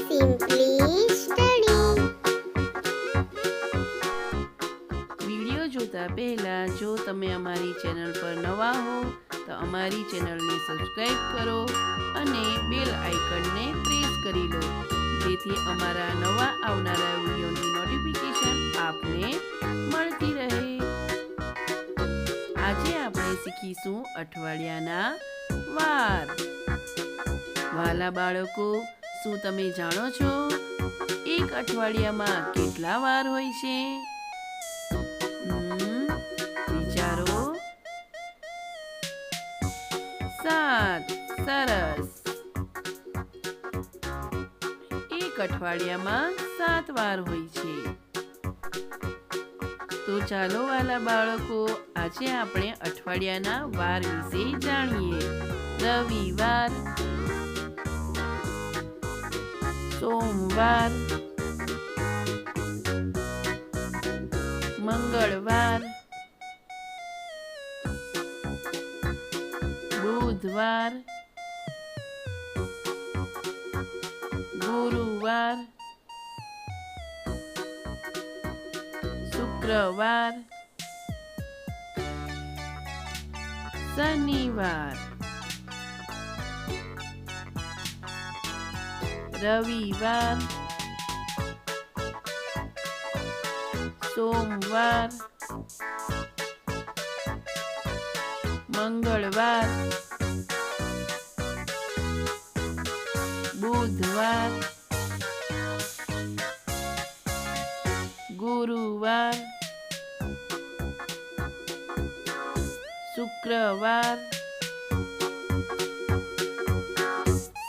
Simply study. Video જોતા પહેલા જો તમે અમારી ચેનલ પર નવા હો તો અમારી ચેનલને સબસ્ક્રાઇબ કરો અને બેલ આઇકનને પ્રેસ કરી લો જેથી અમારા નવા આવનારા વિડિયોની નોટિફિકેશન આપને મળતી રહે। આજે આપણે શીખીશું અઠવાડિયાના વાર। વાલા બાળકો, શું તમે જાણો છો એક અઠવાડિયામાં કેટલા વાર હોય છે? વિચારો। 7। સરસ। એક અઠવાડિયામાં 7 વાર હોય છે। તો ચાલો વાલા બાળકો, આજે આપણે અઠવાડિયાના વાર વિશે જાણીએ। રવિવાર, સોમવાર, મંગળવાર, બુધવાર, ગુરુવાર, શુક્રવાર, શનિવાર, રવિવાર, સોમવાર, મંગળવાર, બુધવાર, ગુરુવાર, શુક્રવાર,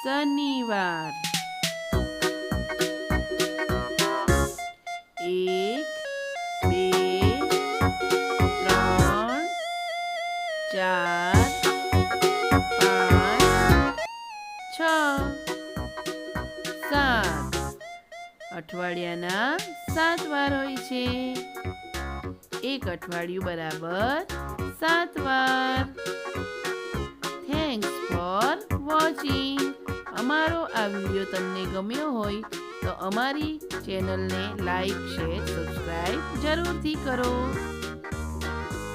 શનિવાર। 1 2 3 4 5 6 7 અઠવાડિયાના 7 વાર હોય છે। એક અઠવાડિયું બરાબર 7 વાર। Thanks for watching. અમારો આ વિડીયો તમને ગમ્યો હોય તો અમારી ચેનલને લાઈક, શેર, સબસ્ક્રાઈબ જરૂરથી કરો।